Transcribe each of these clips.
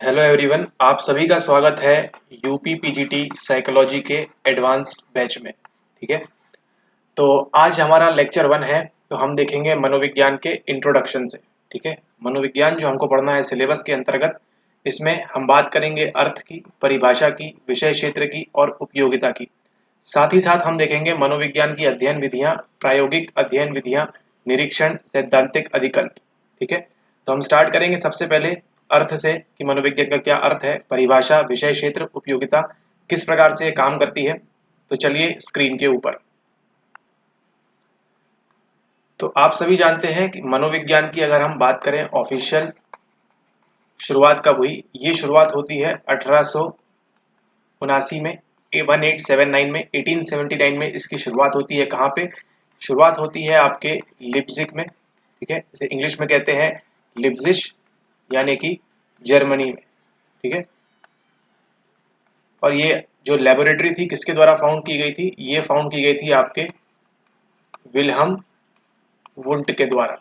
Hello everyone, आप सभी का स्वागत है यूपी पीजीटी साइकोलॉजी के एडवांस्ड बैच में। ठीक है, तो आज हमारा लेक्चर 1 है। तो हम देखेंगे मनोविज्ञान के इंट्रोडक्शन से। ठीक है, मनोविज्ञान जो हमको पढ़ना है सिलेबस के अंतर्गत, इसमें हम बात करेंगे अर्थ की, परिभाषा की, विषय क्षेत्र की और उपयोगिता की। साथ ही साथ हम देखेंगे मनोविज्ञान की अध्ययन विधियां, प्रायोगिक अध्ययन विधियां, निरीक्षण, सैद्धांतिक अधिकल्प। ठीक है, तो हम स्टार्ट करेंगे सबसे पहले अर्थ से कि मनोविज्ञान का क्या अर्थ है, परिभाषा, विषय क्षेत्र, उपयोगिता, किस प्रकार से ये काम करती है। तो चलिए स्क्रीन के ऊपर। तो आप सभी जानते हैं कि मनोविज्ञान की अगर हम बात करें ऑफिशियल शुरुआत कब हुई, ये शुरुआत होती है 1879 में, 1879 में 1879 में इसकी शुरुआत होती है। कहाँ पे शुरुआत होती है? आपके लिप्जिग में। ठीक है, इसे इंग्लिश में कहते हैं लिप्जिश, यानी कि जर्मनी में। ठीक है, और ये जो लेबोरेटरी थी किसके द्वारा फाउंड की गई थी? ये फाउंड की गई थी आपके विल्हम वुंट के द्वारा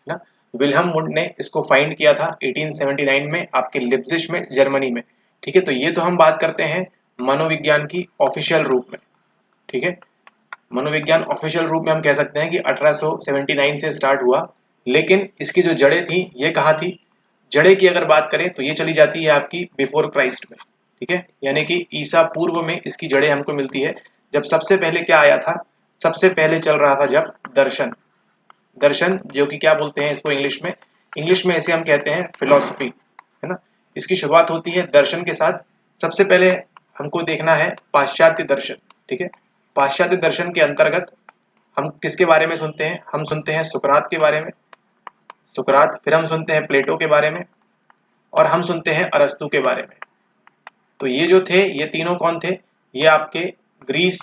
ना। विल्हम वुंट ने इसको फाइंड किया था 1879 में आपके लिप्जिश में, जर्मनी में। ठीक है, तो ये तो हम बात करते हैं मनोविज्ञान की ऑफिशियल रूप में। ठीक है, मनोविज्ञान ऑफिशियल रूप में हम कह सकते हैं कि 1879 से स्टार्ट हुआ, लेकिन इसकी जो जड़ें थी ये कहाँ थी? जड़ें की अगर बात करें तो ये चली जाती है आपकी बिफोर क्राइस्ट में। ठीक है, यानी कि ईसा पूर्व में इसकी जड़ें हमको मिलती है। जब सबसे पहले क्या आया था? सबसे पहले चल रहा था जब दर्शन। दर्शन जो कि क्या बोलते हैं इसको इंग्लिश में इसे हम कहते हैं फिलॉसफी, है ना। इसकी शुरुआत होती है दर्शन के साथ। सबसे पहले हमको देखना है पाश्चात्य दर्शन। ठीक है, पाश्चात्य दर्शन के अंतर्गत हम किसके बारे में सुनते हैं? हम सुनते हैं सुकरात के बारे में, सुकरात। फिर हम सुनते हैं प्लेटो के बारे में, और हम सुनते हैं अरस्तु के बारे में। तो ये जो थे, ये तीनों कौन थे? ये आपके ग्रीस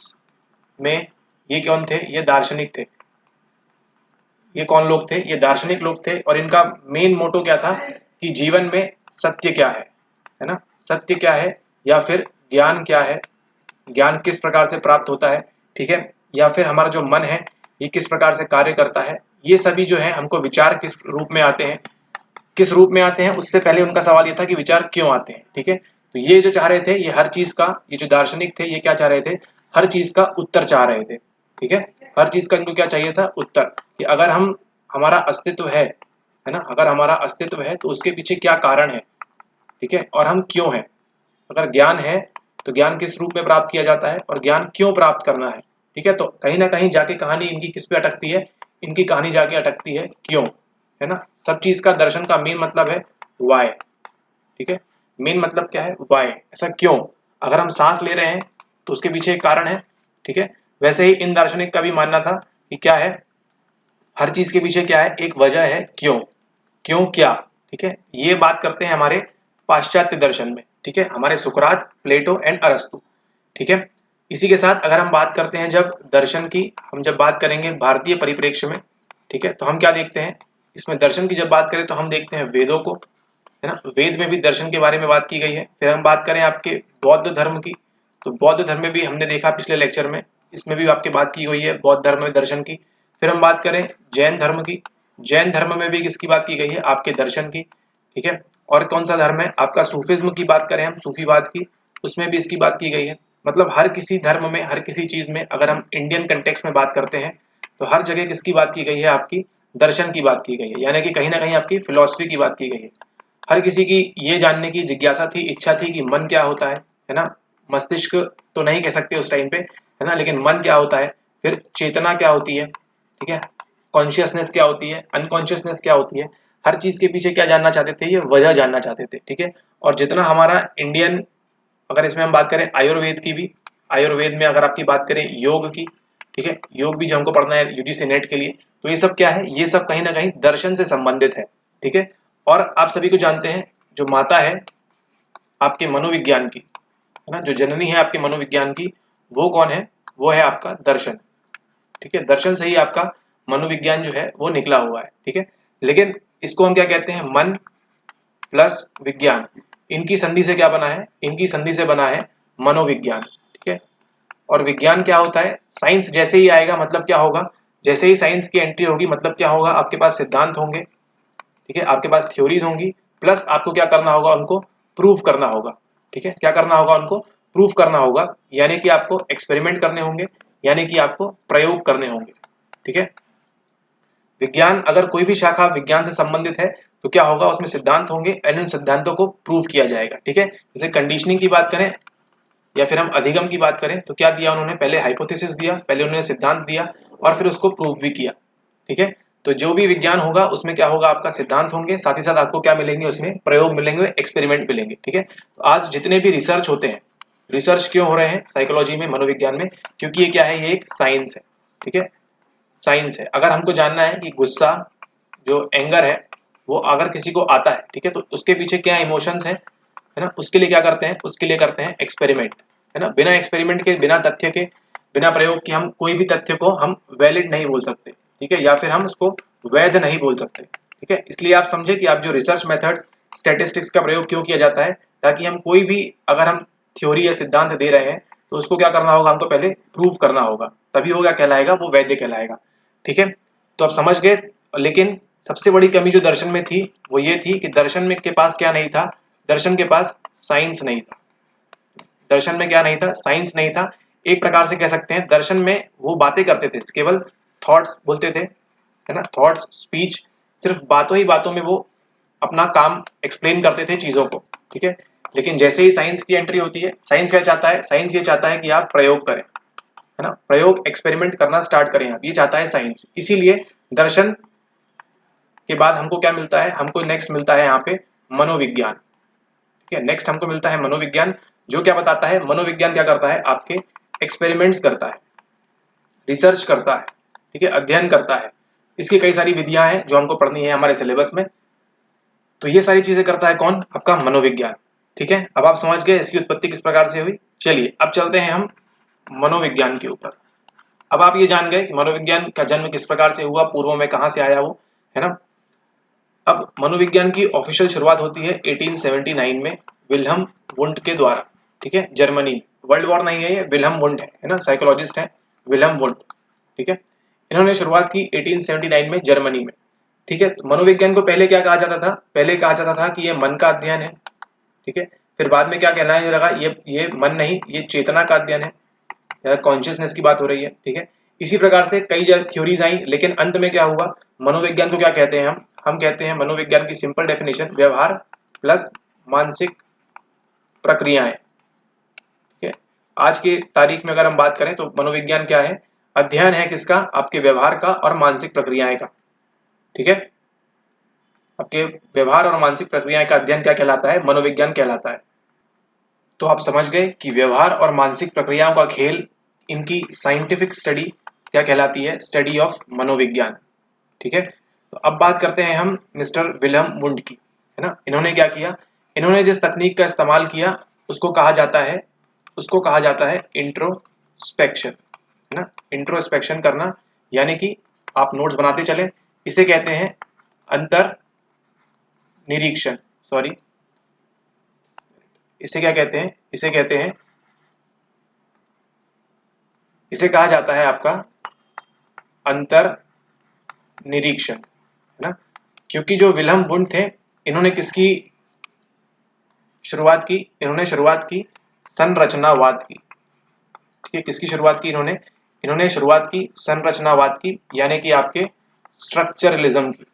में ये कौन थे? ये दार्शनिक थे। ये कौन लोग थे? ये दार्शनिक लोग थे, और इनका मेन मोटो क्या था कि जीवन में सत्य क्या है ना। सत्य क्या है, या फिर ज्ञान क्या है, ज्ञान किस प्रकार से प्राप्त होता है। ठीक है, या फिर हमारा जो मन है ये किस प्रकार से कार्य करता है। ये सभी जो है हमको विचार किस रूप में आते हैं, किस रूप में आते हैं, उससे पहले उनका सवाल ये था कि विचार क्यों आते हैं। ठीक है, तो ये जो चाह रहे थे, ये हर चीज का, ये जो दार्शनिक थे ये क्या चाह रहे थे? हर चीज का उत्तर चाह रहे थे। ठीक है, हर चीज का इनको क्या चाहिए था? उत्तर, कि अगर हम, हमारा अस्तित्व है ना, अगर हमारा अस्तित्व है तो उसके पीछे क्या कारण है। ठीक है, और हम क्यों हैं। अगर ज्ञान है तो ज्ञान किस रूप में प्राप्त किया जाता है, और ज्ञान क्यों प्राप्त करना है। ठीक है, तो कहीं ना कहीं जाके कहानी इनकी किस पे अटकती है? इनकी कहानी जाके अटकती है क्यों, है ना। सब चीज का दर्शन का मेन मतलब है वाई। ठीक है, मेन मतलब क्या है? वाई, ऐसा क्यों। अगर हम सांस ले रहे हैं तो उसके पीछे एक कारण है। ठीक है, वैसे ही इन दार्शनिक का भी मानना था कि क्या है, हर चीज के पीछे क्या है? एक वजह है, क्यों, क्यों क्या। ठीक है, ये बात करते हैं हमारे पाश्चात्य दर्शन में। ठीक है, हमारे सुकरात, प्लेटो एंड अरस्तु। ठीक है, इसी के साथ अगर हम बात करते हैं जब दर्शन की, हम जब बात करेंगे भारतीय परिप्रेक्ष्य में, ठीक है, तो हम क्या देखते हैं इसमें? दर्शन की जब बात करें तो हम देखते हैं वेदों को, है ना। वेद में भी दर्शन के बारे में बात की गई है। फिर हम बात करें आपके बौद्ध धर्म की, तो बौद्ध धर्म में भी हमने देखा पिछले लेक्चर में, इसमें भी आपकी बात की गई है बौद्ध धर्म में दर्शन की। फिर हम बात करें जैन धर्म की, जैन धर्म में भी किसकी बात की गई है? आपके दर्शन की। ठीक है, और कौन सा धर्म है आपका? सूफिज्म की बात करें हम, सूफीवाद की, उसमें भी इसकी बात की गई है। मतलब हर किसी धर्म में, हर किसी चीज में, अगर हम इंडियन कंटेक्स्ट में बात करते हैं तो हर जगह किसकी बात की गई है? आपकी दर्शन की बात की गई है, यानी कि कहीं ना कहीं आपकी फिलॉसफी की बात की गई है। हर किसी की ये जानने की जिज्ञासा थी, इच्छा थी कि मन क्या होता है ना। मस्तिष्क तो नहीं कह सकते उस टाइम पे, है ना, लेकिन मन क्या होता है, फिर चेतना क्या होती है, ठीक है, कॉन्शियसनेस क्या होती है, अनकॉन्शियसनेस क्या होती है। हर चीज के पीछे क्या जानना चाहते थे? ये वजह जानना चाहते थे। ठीक है, और जितना हमारा इंडियन, अगर इसमें हम बात करें आयुर्वेद की भी, आयुर्वेद में अगर आपकी बात करें योग की, ठीक है, योग भी जो हमको पढ़ना है यूजीसी नेट के लिए, तो ये सब क्या है? ये सब कहीं ना कहीं दर्शन से संबंधित है। ठीक है, और आप सभी को जानते हैं जो माता है आपके मनोविज्ञान की, है ना, जो जननी है आपके मनोविज्ञान की, वो कौन है? वो है आपका दर्शन। ठीक है, दर्शन से ही आपका मनोविज्ञान जो है वो निकला हुआ है। ठीक है, लेकिन इसको हम क्या कहते हैं? मन प्लस विज्ञान, इनकी संधि से क्या बना है? इनकी संधि से बना है मनोविज्ञान। ठीक है, और विज्ञान क्या होता है? साइंस जैसे ही आएगा मतलब क्या होगा? जैसे ही साइंस की एंट्री होगी मतलब क्या होगा? आपके पास सिद्धांत होंगे, ठीक है, आपके पास थ्योरीज होंगी, प्लस आपको क्या करना होगा? उनको प्रूव करना होगा। ठीक है, क्या करना होगा उनको? प्रूव करना होगा, यानी कि आपको एक्सपेरिमेंट करने होंगे, यानी कि आपको प्रयोग करने होंगे। ठीक है, विज्ञान, अगर कोई भी शाखा विज्ञान से संबंधित है तो क्या होगा, उसमें सिद्धांत होंगे एंड उन सिद्धांतों को प्रूव किया जाएगा। ठीक है, जैसे कंडीशनिंग की बात करें या फिर हम अधिगम की बात करें तो क्या दिया उन्होंने? पहले हाइपोथेसिस दिया, पहले उन्होंने सिद्धांत दिया और फिर उसको प्रूव भी किया। ठीक है, तो जो भी विज्ञान होगा उसमें क्या होगा, आपका सिद्धांत होंगे, साथ ही साथ आपको क्या मिलेंगे, उसमें प्रयोग मिलेंगे, एक्सपेरिमेंट मिलेंगे। ठीक है, तो आज जितने भी रिसर्च होते हैं, रिसर्च क्यों हो रहे हैं साइकोलॉजी में, मनोविज्ञान में? क्योंकि ये क्या है, ये एक साइंस है। ठीक है, साइंस है। अगर हमको जानना है कि गुस्सा, जो एंगर है, वो अगर किसी को आता है, ठीक है, तो उसके पीछे क्या इमोशंस है ना, उसके लिए क्या करते हैं, उसके लिए करते हैं एक्सपेरिमेंट, है ना। बिना एक्सपेरिमेंट के, बिना तथ्य के, बिना प्रयोग के हम कोई भी तथ्य को हम वैलिड नहीं बोल सकते। ठीक है, या फिर हम उसको वैध नहीं बोल सकते। ठीक है, इसलिए आप समझे कि आप जो रिसर्च मेथड्स, स्टैटिस्टिक्स का प्रयोग क्यों किया जाता है, ताकि हम कोई भी, अगर हम थ्योरी या सिद्धांत दे रहे हैं तो उसको क्या करना होगा, हमको पहले प्रूव करना होगा, तभी वो क्या कहलाएगा, वो वैध कहलाएगा। ठीक है, तो आप समझ गए। लेकिन सबसे बड़ी कमी जो दर्शन में थी वो ये थी कि दर्शन में के पास क्या नहीं था, दर्शन के पास साइंस नहीं था। दर्शन में क्या नहीं था, साइंस नहीं था। एक प्रकार से कह सकते हैं दर्शन में वो बातें करते थे, केवल थॉट्स बोलते थे, है ना, थॉट्स, स्पीच, सिर्फ बातों ही बातों में वो अपना काम एक्सप्लेन करते थे चीजों को। ठीक है, लेकिन जैसे ही साइंस की एंट्री होती है, साइंस क्या चाहता है, साइंस ये चाहता है कि आप प्रयोग करें, है ना, प्रयोग, एक्सपेरिमेंट करना स्टार्ट करें आप, ये चाहता है साइंस। इसीलिए दर्शन के बाद हमको क्या मिलता है, हमको नेक्स्ट मिलता है यहाँ पे मनोविज्ञान। ठीक है, नेक्स्ट हमको मिलता है मनोविज्ञान, जो क्या बताता है, मनोविज्ञान क्या करता है, आपके एक्सपेरिमेंट्स करता है, रिसर्च करता है, ठीक है, अध्ययन करता है। इसकी कई सारी विधियां हैं जो हमको पढ़नी है हमारे सिलेबस में, तो ये सारी चीजें करता है कौन, आपका मनोविज्ञान। ठीक है, अब आप समझ गए इसकी उत्पत्ति किस प्रकार से हुई। चलिए अब चलते हैं हम मनोविज्ञान के ऊपर। अब आप ये जान गए कि मनोविज्ञान का जन्म किस प्रकार से हुआ, पूर्व में कहां से आया वो, है ना। अब मनोविज्ञान की ऑफिशियल शुरुआत होती है 1879 में विल्हम वुंड के द्वारा। ठीक है, जर्मनी, वर्ल्ड वॉर नहीं है ये, विल्हम वुंड है ना, साइकोलॉजिस्ट है विल्हम वुंड। ठीक है, इन्होंने शुरुआत की 1879 में जर्मनी में। ठीक है, तो मनोविज्ञान को पहले क्या कहा जाता था, पहले कहा जाता था कि ये मन का अध्ययन है। ठीक है, फिर बाद में क्या कहलाने लगा, ये मन नहीं, ये चेतना का अध्ययन है, या कॉन्शियसनेस की बात हो रही है। ठीक है, इसी प्रकार से कई थ्योरीज आई, लेकिन अंत में क्या हुआ, मनोविज्ञान को क्या कहते हैं हम कहते हैं मनोविज्ञान की सिंपल डेफिनेशन, व्यवहार प्लस मानसिक प्रक्रियाएं। ठीक है, आज की तारीख में अगर हम बात करें तो मनोविज्ञान क्या है, अध्ययन है किसका, आपके व्यवहार का और मानसिक प्रक्रियाएं का। ठीक है, आपके व्यवहार और मानसिक प्रक्रियाएं का अध्ययन क्या कहलाता है, मनोविज्ञान कहलाता है। तो आप समझ गए कि व्यवहार और मानसिक प्रक्रियाओं का खेल, इनकी साइंटिफिक स्टडी क्या कहलाती है, स्टडी ऑफ मनोविज्ञान। ठीक है, तो अब बात करते हैं हम मिस्टर विल्हम वुंड की, है ना। इन्होंने क्या किया, इन्होंने जिस तकनीक का इस्तेमाल किया उसको कहा जाता है, इंट्रोस्पेक्शन, है ना। इंट्रोस्पेक्शन करना, यानी कि आप नोट्स बनाते चले, इसे कहते हैं अंतर निरीक्षण, सॉरी, इसे क्या कहते हैं, इसे कहा जाता है आपका अंतर निरीक्षण, है ना। क्योंकि जो विल्हम वुंड थे, इन्होंने किसकी शुरुआत की, इन्होंने शुरुआत की संरचनावाद की। ठीक है, किसकी शुरुआत की इन्होंने शुरुआत की संरचनावाद की, यानी कि आपके स्ट्रक्चरलिज्म की।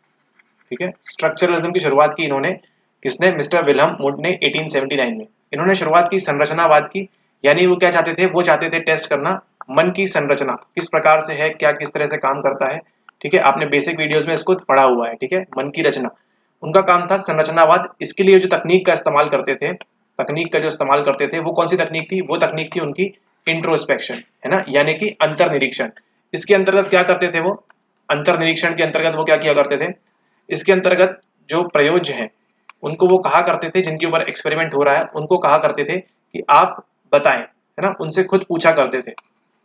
ठीक है, स्ट्रक्चरलिज्म की शुरुआत की इन्होंने, किसने, मिस्टर विल्हम वुंड ने 1879 में। इन्होंने शुरुआत की संरचनावाद की, यानी वो क्या चाहते थे, वो चाहते थे टेस्ट करना मन की संरचना किस प्रकार से है, क्या किस तरह से काम करता है। ठीक है, आपने बेसिक वीडियोस में इसको पढ़ा हुआ है। ठीक है, मन की रचना, उनका काम था संरचनावाद। इसके लिए जो तकनीक का इस्तेमाल करते थे, वो कौन सी तकनीक थी, वो तकनीक थी उनकी इंट्रोस्पेक्शन, है ना, यानी कि अंतर्निरीक्षण। इसके अंतर्गत क्या करते थे वो, अंतर्निरीक्षण के अंतर्गत वो क्या किया करते थे, इसके अंतर्गत जो प्रयोज्य हैं उनको वो कहा करते थे, जिनके ऊपर एक्सपेरिमेंट हो रहा है उनको कहा करते थे कि आप बताएं, है ना, उनसे खुद पूछा करते थे,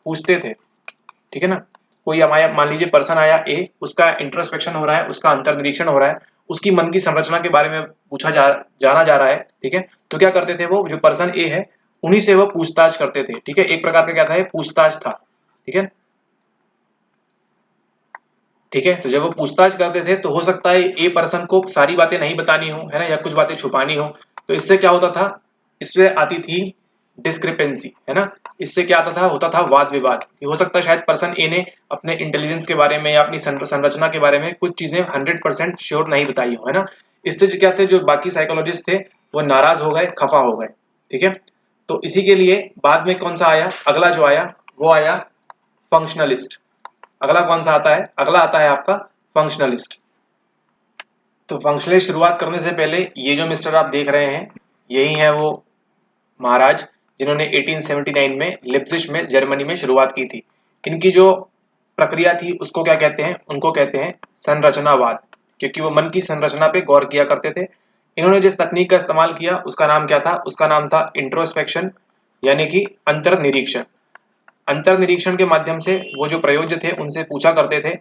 पूछते थे। ठीक है ना, कोई हमारा मान लीजिए पर्सन आया ए, उसका इंट्रोस्पेक्शन हो रहा है, उसका अंतर्निरीक्षण हो रहा है, उसकी मन की संरचना के बारे में जाना जा रहा है। ठीक है, तो क्या करते थे वो, जो पर्सन ए है उन्हीं से वो पूछताछ करते थे। ठीक है, एक प्रकार का क्या था, पूछताछ था। ठीक है, ठीक है, तो जब वो पूछताछ करते थे तो हो सकता है ए पर्सन को सारी बातें नहीं बतानी हो, है ना, या कुछ बातें छुपानी हो, तो इससे क्या होता था, इसमें आती थी डिस्क्रिपेंसी, है ना। इससे क्या आता था, होता था वाद विवाद, कि हो सकता है शायद पर्सन ए ने अपने इंटेलिजेंस के बारे में या अपनी संरचना के बारे में कुछ चीजें 100% श्योर नहीं बताई हो, है ना। इससे जो क्या थे, जो बाकी साइकोलॉजिस्ट थे वो नाराज हो गए, खफा हो गए, ठीक है। तो इसी के लिए बाद में कौन सा आया, अगला जो आया वो आया फंक्शनलिस्ट। अगला कौन सा आता है, अगला आता है आपका फंक्शनलिस्ट। तो फंक्शनलिस्ट शुरुआत करने से पहले ये जो मिस्टर आप देख रहे हैं, यही है वो महाराज जिन्होंने 1879 में लिप्जिश में जर्मनी में शुरुआत की थी। इनकी जो प्रक्रिया थी उसको क्या कहते हैं, उनको कहते हैं संरचनावाद, क्योंकि वो मन की संरचना पे गौर किया करते थे। इन्होंने जिस तकनीक का इस्तेमाल किया उसका नाम क्या था, उसका नाम था इंट्रोस्पेक्शन, यानी कि अंतर्निरीक्षण। अंतर्निरीक्षण के माध्यम से वो जो प्रयोज्य थे उनसे पूछा करते थे,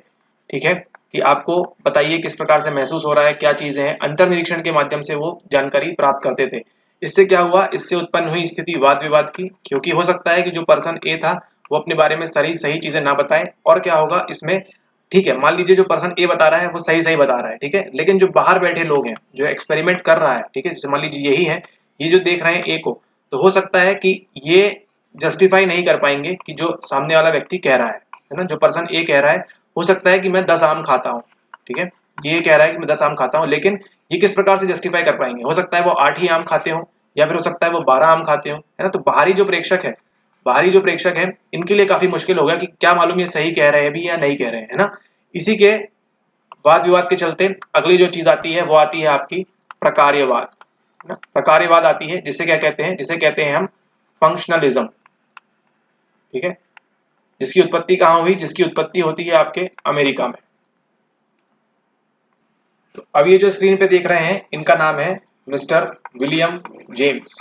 ठीक है, कि आपको बताइए किस प्रकार से महसूस हो रहा है, क्या चीजें हैं। अंतर्निरीक्षण के माध्यम से वो जानकारी प्राप्त करते थे। इससे क्या हुआ, इससे उत्पन्न हुई स्थिति वाद विवाद की, क्योंकि हो सकता है कि जो पर्सन ए था वो अपने बारे में सही चीजें ना बताए, और क्या होगा इसमें, ठीक है, मान लीजिए जो पर्सन ए बता रहा है वो सही बता रहा है, ठीक है, लेकिन जो बाहर बैठे लोग हैं, जो एक्सपेरिमेंट कर रहा है, ठीक है, जैसे मान लीजिए यही है, ये जो देख रहे हैं ए को, तो हो सकता है कि ये जस्टिफाई नहीं कर पाएंगे कि जो सामने वाला व्यक्ति कह रहा है ना, जो पर्सन ए कह रहा है, हो सकता है कि मैं 10 आम खाता हूँ, ठीक है, ये कह रहा है कि मैं 10 आम खाता हूँ, लेकिन ये किस प्रकार से जस्टिफाई कर पाएंगे, हो सकता है वो 8 ही आम खाते हो, या फिर हो सकता है वो 12 आम खाते हो, है ना। तो बाहरी जो प्रेक्षक है इनके लिए काफी मुश्किल होगा कि क्या मालूम ये सही कह रहे हैं भी या नहीं कह रहे हैं, है ना। इसी के वाद विवाद के चलते अगली जो चीज आती है वो आती है आपकी प्रकार्यवाद, है ना। प्रकार्यवाद आती है, जिसे क्या कहते हैं, जिसे कहते हैं हम फंक्शनलिज्म, ठीक है, जिसकी उत्पत्ति कहाँ हुई, जिसकी उत्पत्ति होती है आपके अमेरिका में। तो अब ये जो स्क्रीन पे देख रहे हैं इनका नाम है मिस्टर विलियम जेम्स।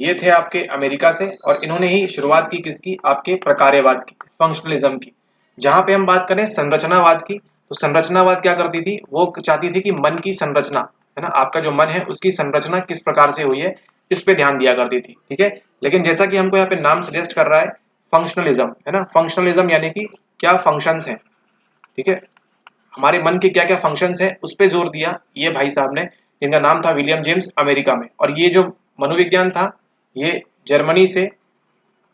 ये थे आपके अमेरिका से, और इन्होंने ही शुरुआत की किसकी, आपके प्रकार्यवाद की, फंक्शनलिज्म की। जहां पे हम बात करें संरचनावाद की, तो संरचनावाद क्या करती थी, वो चाहती थी कि मन की संरचना, है ना, आपका जो मन है उसकी संरचना किस प्रकार से हुई है, इस पे ध्यान दिया करती थी, ठीक है। लेकिन जैसा कि हमको यहाँ पे नाम सजेस्ट कर रहा है फंक्शनलिज्म, है ना, फंक्शनलिज्म यानी कि क्या फंक्शंस हैं, ठीक है, हमारे मन के क्या क्या फंक्शंस हैं उस पे जोर दिया ये भाई साहब ने, जिनका नाम था विलियम जेम्स, अमेरिका में। और ये जो मनोविज्ञान था ये जर्मनी से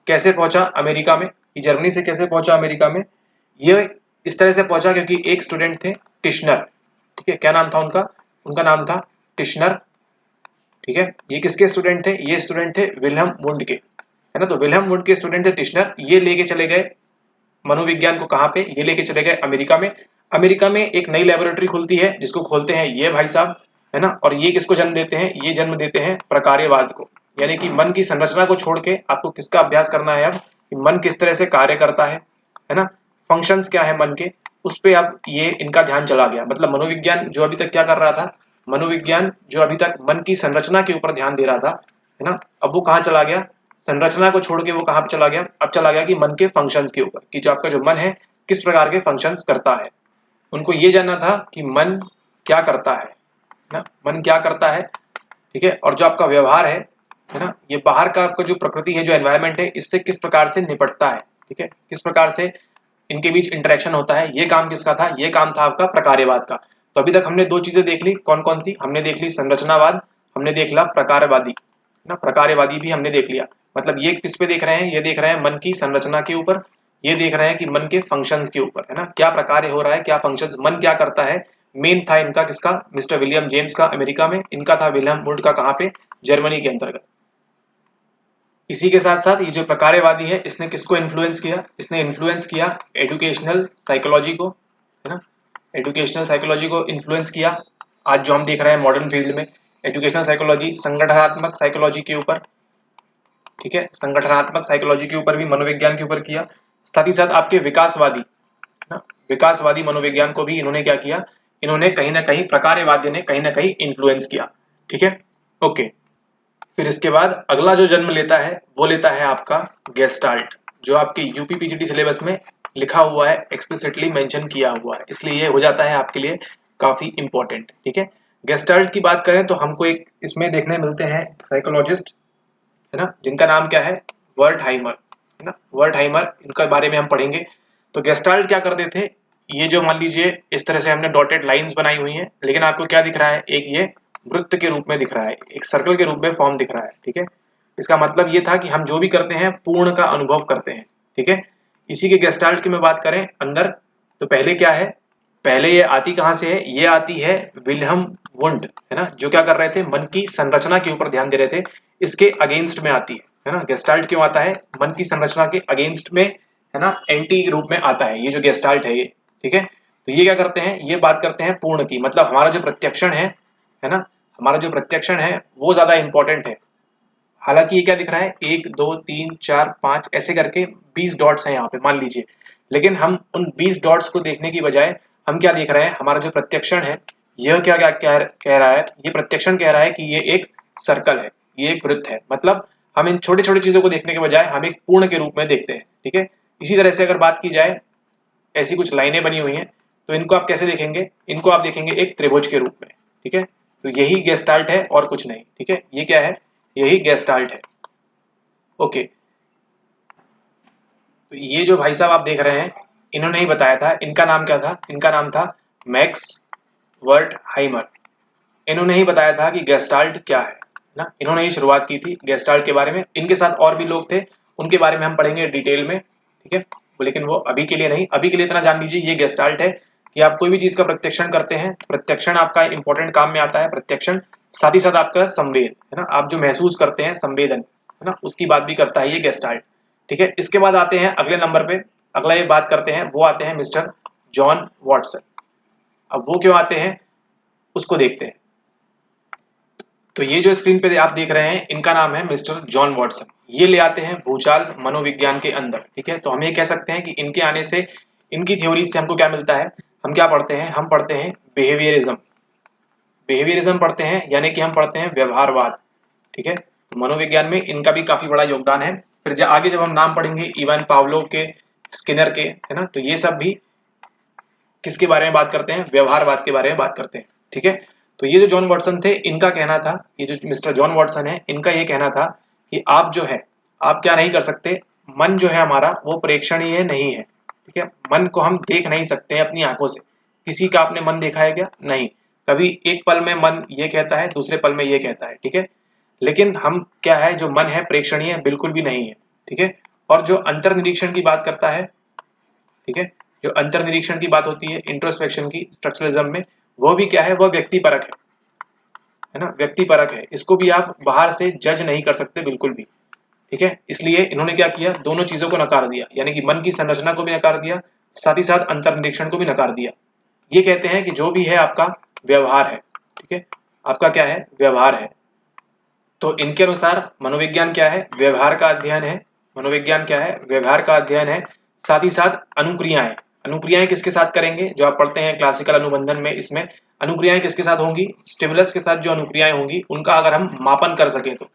कैसे पहुंचा अमेरिका में, ये जर्मनी से कैसे पहुंचा अमेरिका में, ये इस तरह से पहुंचा क्योंकि एक स्टूडेंट थे टिश्नर, ठीक है, क्या नाम था उनका, उनका नाम था टिश्नर, ठीक है। ये किसके स्टूडेंट थे, ये स्टूडेंट थे विल्हम वुंड के, है ना। तो विल्हम वुंड के स्टूडेंट थे टिश्नर, ये लेके चले गए मनोविज्ञान को कहाँ पे, ये लेके चले गए अमेरिका में। अमेरिका में एक नई लेबोरेटरी खुलती है जिसको खोलते हैं ये भाई साहब, है ना। और ये किसको जन्म देते हैं, ये जन्म देते हैं प्रकार्यवाद को, यानी कि मन की संरचना को छोड़ के आपको किसका अभ्यास करना है अब, कि मन किस तरह से कार्य करता है ना, फंक्शंस क्या है मन के, उस पे अब ये इनका ध्यान चला गया। मतलब मनोविज्ञान जो अभी तक क्या कर रहा था, मनोविज्ञान जो अभी तक मन की संरचना के ऊपर ध्यान दे रहा था, है ना, अब वो कहाँ चला गया, संरचना को छोड़ के वो कहाँ पे चला गया, अब चला गया कि मन के फंक्शंस के ऊपर, कि जो आपका जो मन है किस प्रकार के फंक्शंस करता है। उनको ये जानना था कि मन क्या करता है ना, मन क्या करता है, ठीक है, और जो आपका व्यवहार है ना, ये बाहर का आपका जो प्रकृति है, जो एनवायरनमेंट है, इससे किस प्रकार से निपटता है, ठीक है, किस प्रकार से इनके बीच इंटरेक्शन होता है। ये काम किसका था, ये काम था आपका प्रकार्यवाद का। तो अभी तक हमने दो चीजें देख ली, कौन कौन सी, हमने देख ली संरचनावाद, हमने देख लिया प्रकारवादी ना, प्रकार्यवादी भी हमने देख लिया। मतलब ये किस पे देख रहे हैं, ये देख रहे हैं मन की संरचना के ऊपर, ये देख रहे हैं कि मन के फंक्शंस के ऊपर, है ना, क्या प्रकार हो रहा है, क्या फंक्शंस, मन क्या करता है। मेन था इनका किसका, मिस्टर विलियम जेम्स का अमेरिका में, इनका था विलियम वुड का कहाँ पे, जर्मनी के अंतर्गत। इसी के साथ साथ ये जो प्रकार्यवादी है इसने किसको इन्फ्लुएंस किया, इसने इन्फ्लुएंस किया एजुकेशनल साइकोलॉजी को, है ना, एजुकेशनल साइकोलॉजी को इन्फ्लुएंस किया। आज जो हम देख रहे हैं मॉडर्न फील्ड में एजुकेशनल साइकोलॉजी, संगठनात्मक साइकोलॉजी के ऊपर, ठीक है, संगठनात्मक साइकोलॉजी के ऊपर भी, मनोविज्ञान के ऊपर किया। साथ ही साथ आपके विकासवादी ना, विकासवादी मनोविज्ञान को भी इन्होंने क्या किया, इन्होंने कहीं ना कहीं प्रकार्यवादी ने कहीं ना कहीं इन्फ्लुएंस किया, ठीक है, ओके। फिर इसके बाद अगला जो जन्म लेता है वो लेता है आपका गेस्टाल्ट, जो आपके यूपी पीजीटी सिलेबस में लिखा हुआ है, एक्सप्लिसिटली मेंशन किया हुआ है, इसलिए ये हो जाता है आपके लिए काफी इंपॉर्टेंट, ठीक है। गेस्टाल्ट की बात करें तो हमको एक इसमें देखने मिलते हैं साइकोलॉजिस्ट, है ना, जिनका नाम क्या है, वर्टहाइमर, है ना, वर्टहाइमर, इनके बारे में हम पढ़ेंगे। तो गेस्टाल्ट क्या करते थे, ये जो मान लीजिए इस तरह से हमने डॉटेड लाइंस बनाई हुई हैं, लेकिन आपको क्या दिख रहा है, एक ये वृत्त के रूप में दिख रहा है, एक सर्कल के रूप में फॉर्म दिख रहा है। ठीक है, इसका मतलब ये था कि हम जो भी करते हैं पूर्ण का अनुभव करते हैं। ठीक है, इसी के गेस्टाल्ट की मैं बात करें अंदर, तो पहले क्या है, पहले ये आती कहां से है, ये आती है विल्हम वुंड, है ना, जो क्या कर रहे थे, मन की संरचना के ऊपर ध्यान दे रहे थे, इसके अगेंस्ट में आती है ना। गेस्टाल्ट क्यों आता है, मन की संरचना के अगेंस्ट में, है ना, एंटी रूप में आता है ये जो गेस्टाल्ट है ये। ठीक है, तो ये क्या करते हैं, ये बात करते हैं पूर्ण की, मतलब हमारा जो प्रत्यक्षण है ना, हमारा जो प्रत्यक्षण है वो ज्यादा इंपॉर्टेंट है। हालांकि ये क्या दिख रहा है, 1 2 3 4 5 ऐसे करके 20 डॉट्स हैं यहाँ पे मान लीजिए, लेकिन हम उन 20 डॉट्स को देखने की बजाय हम क्या देख रहे हैं, हमारा जो प्रत्यक्षण है यह क्या क्या कह रहा है, ये प्रत्यक्षण कह रहा है कि ये एक सर्कल है, ये एक वृत्त है। मतलब हम इन छोटे छोटे चीजों को देखने के बजाय हम एक पूर्ण के रूप में देखते हैं। ठीक है, इसी तरह से अगर बात की जाए, ऐसी कुछ लाइनें बनी हुई हैं, तो इनको आप कैसे देखेंगे, इनको आप देखेंगे एक त्रिभुज के रूप में। ठीक है, तो यही गेस्टाल्ट है और कुछ नहीं। ठीक है, ये क्या है, यही गेस्टाल्ट है। ओके, तो ये जो भाई साहब आप देख रहे हैं, इन्होंने ही बताया था, इनका नाम क्या था, इनका नाम था मैक्स वर्टहाइमर। इन्होंने ही बताया था कि गेस्टाल्ट क्या है ना, इन्होंने ही शुरुआत की थी गेस्टाल्ट के बारे में। इनके साथ और भी लोग थे, उनके बारे में हम पढ़ेंगे डिटेल में। ठीक है, लेकिन वो अभी के लिए नहीं, अभी के लिए इतना जान लीजिए ये गेस्टाल्ट है कि आप कोई भी चीज का प्रत्यक्षण करते हैं, प्रत्यक्षण आपका इंपॉर्टेंट काम में आता है, प्रत्यक्षण साथ ही साथ आपका संवेद, है ना, आप जो महसूस करते हैं संवेदन, है ना, उसकी बात भी करता है ये गेस्टाल्ट। ठीक है, इसके बाद आते हैं अगले नंबर पे, अगला ये बात करते हैं, वो आते हैं मिस्टर जॉन वॉटसन। अब वो क्यों आते हैं उसको देखते हैं। तो ये जो स्क्रीन पे आप देख रहे हैं, इनका नाम है मिस्टर जॉन वॉटसन। ये ले आते हैं भूचाल मनोविज्ञान के अंदर। ठीक है, तो हम ये कह सकते हैं कि इनके आने से, इनकी थ्योरी से हमको क्या मिलता है, हम क्या पढ़ते हैं, हम पढ़ते हैं बिहेवियरिज्म। बिहेवियरिज्म पढ़ते हैं, यानी कि हम पढ़ते हैं व्यवहारवाद। ठीक है, तो मनोविज्ञान में इनका भी काफी बड़ा योगदान है। फिर आगे जब हम नाम पढ़ेंगे इवान पावलोव के, स्किनर के, है ना, तो ये सब भी किसके बारे में बात करते हैं, व्यवहारवाद के बारे में बात करते हैं। ठीक है, तो ये जो जॉन वॉटसन थे, इनका कहना था, ये जो मिस्टर जॉन वॉटसन है, इनका ये कहना था कि आप जो है, आप क्या नहीं कर सकते, मन जो है हमारा वो प्रेक्षणीय नहीं है। ठीक है, मन को हम देख नहीं सकते हैं अपनी आंखों से। किसी का आपने मन देखा है क्या, नहीं, कभी एक पल में मन ये कहता है, दूसरे पल में ये कहता है। ठीक है, लेकिन हम क्या है, जो मन है प्रेक्षणीय बिल्कुल भी नहीं है। ठीक है, और जो अंतर्निरीक्षण की बात करता है, ठीक है, जो अंतर्निरीक्षण की बात होती है इंट्रोस्पेक्शन की स्ट्रक्चरलिज्म में, वो भी क्या है, वह व्यक्तिपरक है ना, व्यक्तिपरक है, इसको भी आप बाहर से जज नहीं कर सकते बिल्कुल भी। ठीक है, इसलिए इन्होंने क्या किया, दोनों चीजों को नकार दिया, यानी कि मन की संरचना को भी नकार दिया, साथ ही साथ अंतर्निरीक्षण को भी नकार दिया। ये कहते हैं कि जो भी है आपका व्यवहार है। ठीक है, आपका क्या है, व्यवहार है। तो इनके अनुसार मनोविज्ञान क्या है, व्यवहार का अध्ययन है। मनोविज्ञान क्या है, व्यवहार का अध्ययन है, साथ ही साथ अनुक्रियाएं। अनुक्रियाएं किसके साथ करेंगे, जो आप पढ़ते हैं क्लासिकल अनुबंधन में, इसमें अनुक्रियाएं किसके साथ होंगी, स्टिमुलस के साथ जो अनुक्रियाएं होंगी उनका अगर हम मापन कर सके तो,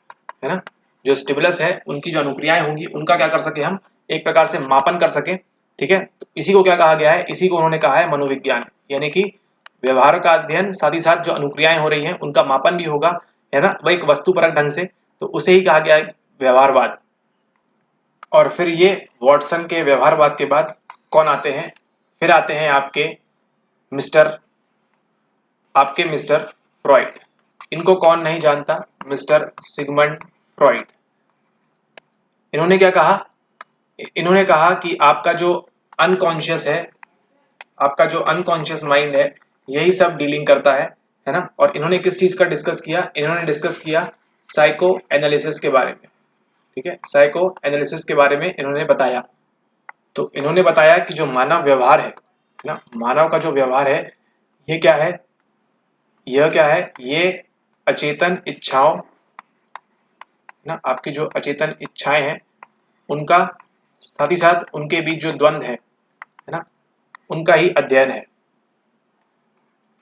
है ना, जो स्टिमुलस है उनकी जो अनुक्रियाएं होंगी उनका क्या कर सके हम, एक प्रकार से मापन कर सके। ठीक है, तो इसी को क्या कहा गया है, इसी को उन्होंने कहा है मनोविज्ञान, यानी कि व्यवहार का अध्ययन, साथ ही साथ जो अनुक्रियाएं हो रही हैं उनका मापन भी होगा, है ना, वह एक वस्तुपरक ढंग से, तो उसे ही कहा गया है व्यवहारवाद। और फिर ये वॉटसन के व्यवहारवाद के बाद कौन आते हैं, फिर आते हैं मिस्टर मिस्टर फ्रॉइड। इनको कौन नहीं जानता, मिस्टर सिगमंड फ्रॉइड। इन्होंने क्या कहा, इन्होंने कहा कि आपका जो अनकॉन्शियस है, आपका जो अनकॉन्शियस माइंड है, यही सब डीलिंग करता है ना। और इन्होंने किस चीज का डिस्कस किया, इन्होंने डिस्कस किया साइको एनालिसिस के बारे में। ठीक है, साइको एनालिसिस के बारे में इन्होंने बताया। तो इन्होंने बताया कि जो मानव व्यवहार है ना, मानव का जो व्यवहार है, ये क्या है, यह क्या है, ये अचेतन इच्छाओं ना, आपकी जो अचेतन इच्छाएं हैं उनका, साथ ही साथ उनके बीच जो द्वंद्व है ना, उनका ही अध्ययन है।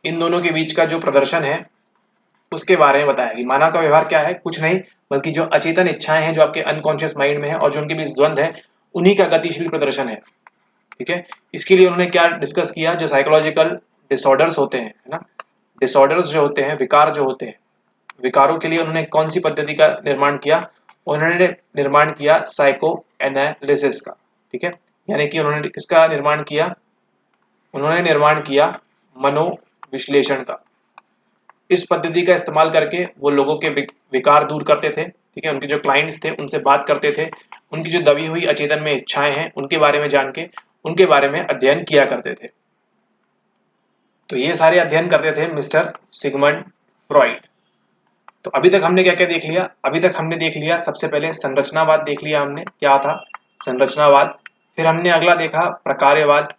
इन दोनों के बीच का जो प्रदर्शन है उसके बारे में बताया कि मानव का व्यवहार क्या है, कुछ नहीं बल्कि जो अचेतन इच्छाएं हैं जो आपके अनकॉन्शियस माइंड में है और जो उनके बीच द्वंद्व है, उन्हीं का गतिशील प्रदर्शन है। ठीक है, इसके लिए उन्होंने क्या डिस्कस किया, जो साइकोलॉजिकल डिसऑर्डर्स होते हैं, है ना, डिसऑर्डर्स जो होते हैं, विकार जो होते हैं, विकारों के लिए उन्होंने कौन सी पद्धति का निर्माण किया, उन्होंने निर्माण किया साइको एनालिसिस का। ठीक है, यानी कि उन्होंने किसका निर्माण किया, उन्होंने निर्माण किया मनोविश्लेषण का। इस पद्धति का इस्तेमाल करके वो लोगों के विकार दूर करते थे, ठीक है, उनके जो क्लाइंट्स थे उनसे बात करते थे, उनकी जो दबी हुई अचेतन में इच्छाएं हैं उनके बारे में जान के उनके बारे में अध्ययन किया करते थे। तो ये सारे अध्ययन करते थे मिस्टर सिगमंड फ्रॉइड। तो अभी तक हमने क्या क्या देख लिया? अभी तक हमने देख लिया सबसे पहले संरचनावाद देख लिया हमने, क्या था संरचनावाद। फिर हमने अगला देखा प्रकार्यवाद,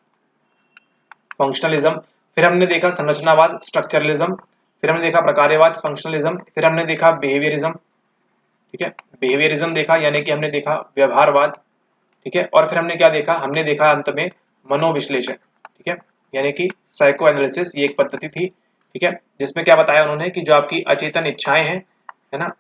फंक्शनलिज्म। फिर हमने देखा संरचनावाद, स्ट्रक्चरलिज्म। फिर हमने देखा प्रकार्यवाद, फंक्शनलिज्म। फिर हमने देखा बिहेवियरिज्म, ठीक है, बिहेवियरिज्म देखा, यानी कि हमने देखा व्यवहारवाद, ठीक है। और फिर हमने क्या देखा? हमने देखा अंत में मनोविश्लेषण, ठीक है, यानी कि साइको एनालिसिस। ये एक पद्धति थी, ठीक है, जिसमें क्या बताया उन्होंने कि जो आपकी अचेतन इच्छाएं हैं, है ना,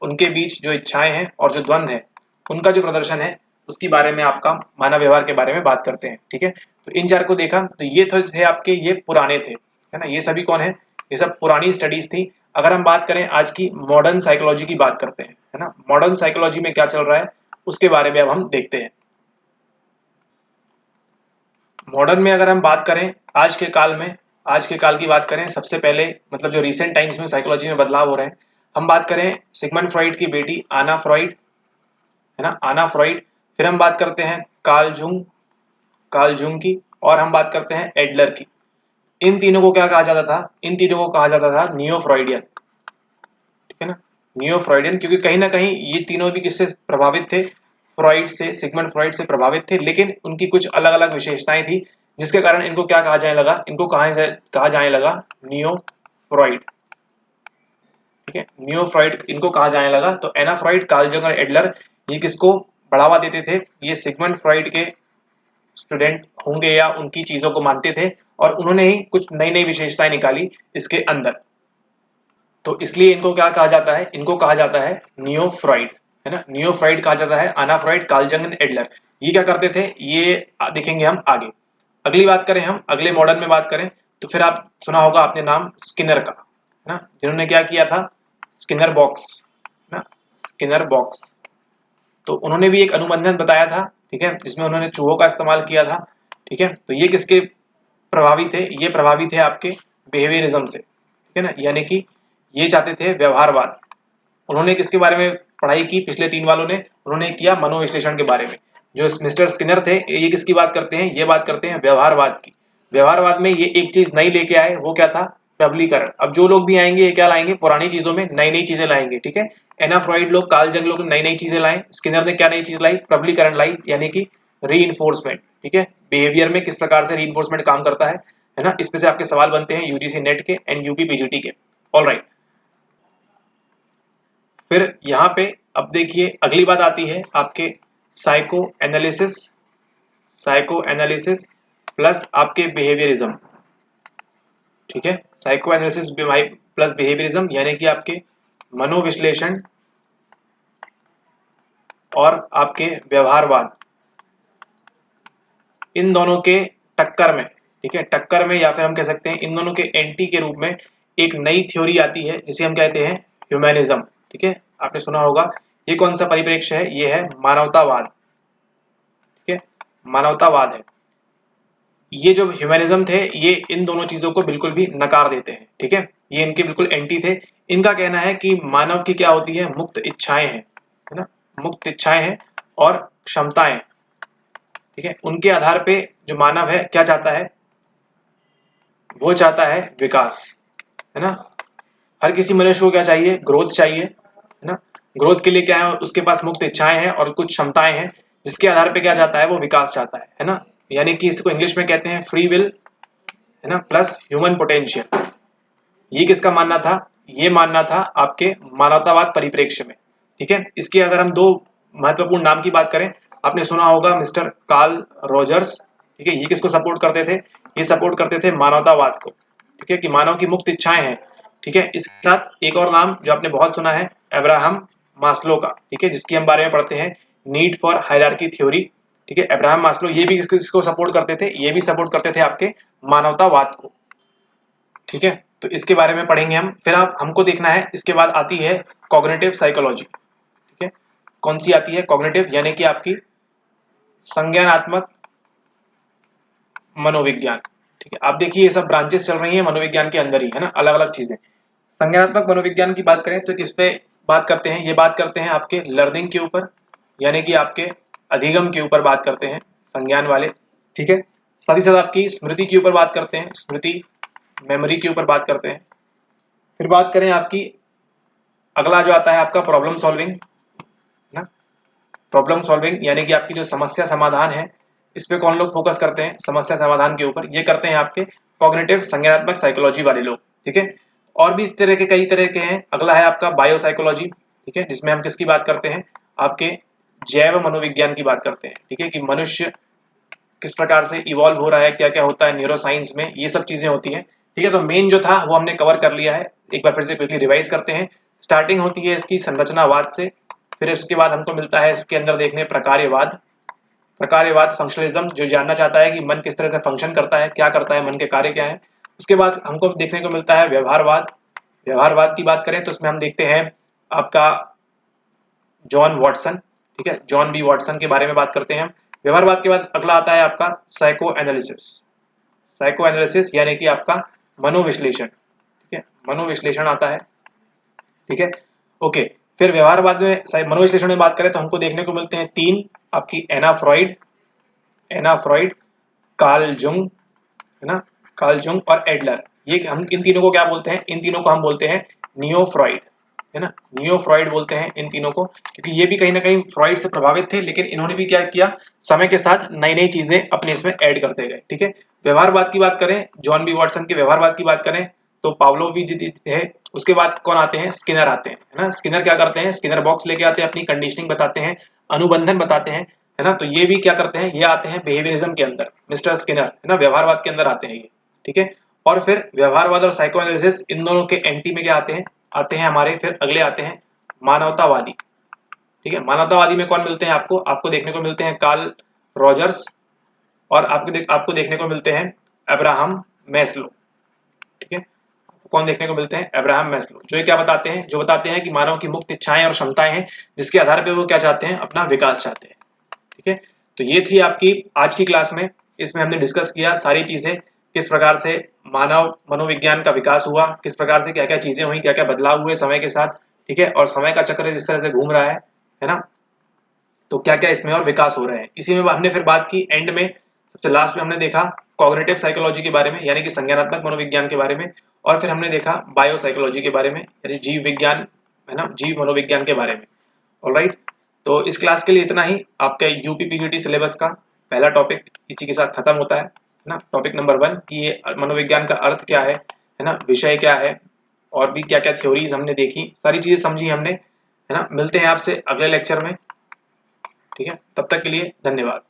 उनके बीच जो इच्छाएं हैं और जो द्वंद्व है उनका जो प्रदर्शन है उसके बारे में आपका मानव व्यवहार के बारे में बात करते हैं, ठीक है। तो इन चार को देखा, तो ये थे आपके, ये पुराने थे, है ना, ये सभी कौन है? ये सब पुरानी स्टडीज थी। अगर हम बात करें आज की मॉडर्न साइकोलॉजी की बात करते हैं, है ना, मॉडर्न साइकोलॉजी में क्या चल रहा है उसके बारे में अब हम देखते हैं। मॉडर्न में अगर हम बात करें आज के काल में, आज के काल की बात करें, सबसे पहले मतलब जो रिसेंट टाइम्स में साइकोलॉजी में बदलाव हो रहे हैं, हम बात करें सिगमंड फ्रॉइड की बेटी आना फ्रॉइड, है ना, आना फ्रॉइड। फिर हम बात करते हैं कार्ल जुंग की, और हम बात करते हैं एडलर की। इन तीनों को क्या कहा जाता था? इन तीनों को कहा जाता था नियो फ्रॉइडियन, ठीक है ना, नियो फ्रॉइडियन, क्योंकि कहीं ना कहीं ये तीनों भी किससे प्रभावित थे? फ्रॉइड से, सिगमंड फ्रॉइड से प्रभावित थे, लेकिन उनकी कुछ अलग अलग विशेषताएं थी जिसके कारण इनको क्या कहा जाने लगा? इनको कहा जाने लगा नियो फ्रॉइड, ठीक है, नियो फ्रॉइड इनको कहा जाने लगा। तो एना फ्रॉइड, कार्ल जंग और एडलर ये किसको बढ़ावा देते थे? ये सिगमंड फ्रॉइड के स्टूडेंट होंगे या उनकी चीजों को मानते थे, और उन्होंने ही कुछ नई नई विशेषताएं निकाली इसके अंदर। तो इसलिए इनको क्या कहा जाता है? इनको कहा जाता है नियो फ्रॉइड, है ना, नियो फ्रॉइड कहा जाता है, आना फ्रॉइड, कार्ल जंग, एडलर। ये क्या करते थे ये देखेंगे हम आगे। अगली बात करें हम, अगले मॉडल में बात करें, तो फिर आप सुना होगा आपने नाम स्किनर का, है ना, जिन्होंने क्या किया था? स्किनर बॉक्स, है ना, स्किनर बॉक्स। तो उन्होंने भी एक अनुबंधन बताया था, ठीक है, जिसमें उन्होंने चूहों का इस्तेमाल किया था, ठीक है। तो ये किसके प्रभावी थे? ये प्रभावी थे आपके बिहेवियरिज्म से, ठीक है ना, यानी कि ये चाहते थे व्यवहारवाद। उन्होंने किसके बारे में पढ़ाई की? पिछले तीन वालों ने उन्होंने किया मनोविश्लेषण के बारे में। जो मिस्टर स्किनर थे ये किसकी बात करते हैं? ये बात करते हैं व्यवहारवाद की। व्यवहारवाद में ये एक चीज नई लेके आए, वो क्या था? प्रबलीकरण। अब जो लोग भी आएंगे ये क्या लाएंगे? पुरानी चीजों में नई नई चीजें लाएंगे, ठीक है। एना फ्रॉइड लोग, कार्ल जंग लोग नई नई चीजें लाए, स्किनर ने क्या नई चीज लाई? प्रबलीकरण लाई, यानी कि रीइंफोर्समेंट, ठीक है, बिहेवियर में किस प्रकार से रीइंफोर्समेंट काम करता है ना। इसमें से आपके सवाल बनते हैं यूजीसी नेट के एंड यूपी पीजीटी के। ऑलराइट, फिर यहाँ पे अब देखिए अगली बात आती है आपके psycho analysis, psycho analysis plus आपके बिहेवियरिज्म, ठीक है, साइको एनालिसिस प्लस बिहेवियरिज्म, यानी कि आपके मनोविश्लेषण और आपके व्यवहारवाद, इन दोनों के टक्कर में, ठीक है, टक्कर में, या फिर हम कह सकते हैं इन दोनों के एंटी के रूप में एक नई थ्योरी आती है जिसे हम कहते हैं ह्यूमैनिज्म, ठीक है। आपने सुना होगा। ये कौन सा परिप्रेक्ष्य है? ये है मानवतावाद, ठीक है, मानवतावाद है। ये जो ह्यूमैनिज्म थे ये इन दोनों चीजों को बिल्कुल भी नकार देते हैं, ठीक है, ये इनके बिल्कुल एंटी थे। इनका कहना है कि मानव की क्या होती है? मुक्त इच्छाएं हैं, है ना, मुक्त इच्छाएं हैं और क्षमताएं, ठीक है। उनके आधार पे जो मानव है क्या चाहता है? वो चाहता है विकास, है ना। हर किसी मनुष्य को क्या चाहिए? ग्रोथ चाहिए, है ना। ग्रोथ के लिए क्या है? उसके पास मुक्त इच्छाएं हैं और कुछ क्षमताएं हैं, जिसके आधार पे क्या चाहता है? वो विकास चाहता है ना। यानी कि इसको इंग्लिश में कहते हैं फ्री विल, है ना, प्लस ह्यूमन पोटेंशियल। ये किसका मानना था? ये मानना था आपके मानवतावाद परिप्रेक्ष्य में, ठीक है। इसके अगर हम दो महत्वपूर्ण नाम की बात करें, आपने सुना होगा मिस्टर कार्ल रॉजर्स, ठीक है, ये किसको सपोर्ट करते थे? ये सपोर्ट करते थे मानवतावाद को, ठीक है, कि मानव की मुक्त इच्छाएं हैं, ठीक है। इसके साथ एक और नाम जो आपने बहुत सुना है, अब्राहम मास्लो का, ठीक है, जिसकी हम बारे में पढ़ते हैं नीड फॉर हायरार्की थ्योरी, ठीक है। अब्राहम मास्लो ये भी किसको सपोर्ट करते थे? ये भी सपोर्ट करते थे आपके मानवतावाद को, ठीक है। तो इसके बारे में पढ़ेंगे हम। फिर आप हमको देखना है, इसके बाद आती है कॉग्निटिव साइकोलॉजी, ठीक है। कौन सी आती है? कॉग्निटिव, यानी कि आपकी संज्ञानात्मक मनोविज्ञान, ठीक है। आप देखिए ये सब ब्रांचेस चल रही हैं मनोविज्ञान के अंदर ही, है ना, अलग अलग चीजें। संज्ञानात्मक मनोविज्ञान की बात करें तो किस पे बात करते हैं, ये बात करते हैं आपके लर्निंग के ऊपर, यानी कि आपके अधिगम के ऊपर बात करते हैं संज्ञान वाले, ठीक है। साथ ही साथ आपकी स्मृति के ऊपर बात करते हैं, स्मृति मेमोरी के ऊपर बात करते हैं। फिर बात करें आपकी अगला जो आता है आपका प्रॉब्लम सॉल्विंग, ना, प्रॉब्लम सॉल्विंग यानी कि आपकी जो समस्या समाधान है, इस पे कौन लोग फोकस करते हैं, समस्या समाधान के ऊपर, ये करते हैं आपके कॉग्निटिव संज्ञानात्मक साइकोलॉजी वाले लोग, ठीक है। और भी इस तरह के कई तरह के हैं। अगला है आपका बायोसाइकोलॉजी, ठीक है, जिसमें हम किसकी बात करते हैं, आपके जैव मनोविज्ञान की बात करते हैं, ठीक है, कि मनुष्य किस प्रकार से इवॉल्व हो रहा है, क्या क्या होता है न्यूरोसाइंस में, ये सब चीजें होती हैं, ठीक है। तो मेन जो था वो हमने कवर कर लिया है, एक बार फिर से क्विकली रिवाइज करते हैं। स्टार्टिंग होती है इसकी संरचनावाद से, फिर उसके बाद हमको मिलता है इसके अंदर देखने प्रकार्यवाद, प्रकार्यवाद फंक्शनलिज्म, जो जानना चाहता है कि मन किस तरह से फंक्शन करता है, क्या करता है, मन के कार्य क्या है। उसके बाद हमको देखने को मिलता है व्यवहारवाद, व्यवहारवाद की बात करें तो उसमें हम देखते हैं आपका जॉन वॉटसन, ठीक है, जॉन बी वॉटसन के बारे में बात करते हैं। व्यवहारवाद के बाद अगला आता है आपका साइको एनालिसिस, साइको एनालिसिस यानी कि आपका मनोविश्लेषण, ठीक है, मनोविश्लेषण आता है, ठीक है, ओके। फिर व्यवहारवाद में मनोविश्लेषण में बात करें तो हमको देखने को मिलते हैं तीन, आपकी एना फ्रॉइड, कार्ल जुंग, है ना, कार्ल जुंग और एडलर। ये हम इन तीनों को क्या बोलते हैं, इन तीनों को हम बोलते हैं नियो फ्रॉइड, है ना, नियो फ्रॉइड बोलते हैं इन तीनों को, क्योंकि ये भी कहीं ना कहीं फ्रॉइड से प्रभावित थे, लेकिन इन्होंने भी क्या किया, समय के साथ नई नई चीजें अपने इसमें ऐड करते गए, ठीक है। व्यवहारवाद की बात करें, जॉन बी वॉटसन के व्यवहारवाद की बात करें तो पावलोव जी थे। उसके बाद कौन आते हैं, स्किनर आते हैं, है ना। स्किनर क्या करते हैं, स्किनर बॉक्स लेके आते हैं, अपनी कंडीशनिंग बताते हैं, अनुबंधन बताते हैं, है ना। तो ये भी क्या करते हैं, ये आते हैं बिहेवियरिज्म के अंदर, मिस्टर स्किनर, है ना, व्यवहारवाद के अंदर आते हैं ये, ठीक है। और फिर व्यवहारवाद और साइको एनालिसिस, इन दोनों के एंटी में क्या आते हैं हमारे, फिर अगले आते हैं मानवतावादी, ठीक है। मानवतावादी में कौन मिलते हैं आपको, आपको देखने को मिलते हैं कार्ल रॉजर्स, और आपको देखने को मिलते हैं अब्राहम मैस्लो, ठीक है। कौन देखने को मिलते हैं, अब्राहम मैस्लो, जो ये क्या बताते हैं, जो बताते हैं कि मानव की मुक्त इच्छाएं और क्षमताएं हैं, जिसके आधार पर वो क्या चाहते हैं, अपना विकास चाहते हैं, ठीक है। तो ये थी आपकी आज की क्लास में, इसमें हमने डिस्कस किया सारी चीजें, किस प्रकार से मानव मनोविज्ञान का विकास हुआ, किस प्रकार से क्या क्या चीजें हुई, क्या क्या बदलाव हुए समय के साथ, ठीक है, और समय का चक्र जिस तरह से घूम रहा है ना, तो क्या क्या इसमें और विकास हो रहे हैं। इसी में हमने फिर बात की एंड में, सबसे लास्ट में हमने देखा कॉग्निटिव साइकोलॉजी के बारे में, यानी कि संज्ञानात्मक मनोविज्ञान के बारे में, और फिर हमने देखा बायो साइकोलॉजी के बारे में, यानी जीव विज्ञान, है ना, जीव मनोविज्ञान के बारे में। ऑलराइट, तो इस क्लास के लिए इतना ही। आपके यूपी पीजीटी सिलेबस का पहला टॉपिक इसी के साथ खत्म होता है ना, टॉपिक नंबर 1 कि ये मनोविज्ञान का अर्थ क्या है ना, विषय क्या है, और भी क्या क्या थ्योरीज हमने देखी, सारी चीजें समझी हमने, है ना। मिलते हैं आपसे अगले लेक्चर में, ठीक है, तब तक के लिए धन्यवाद।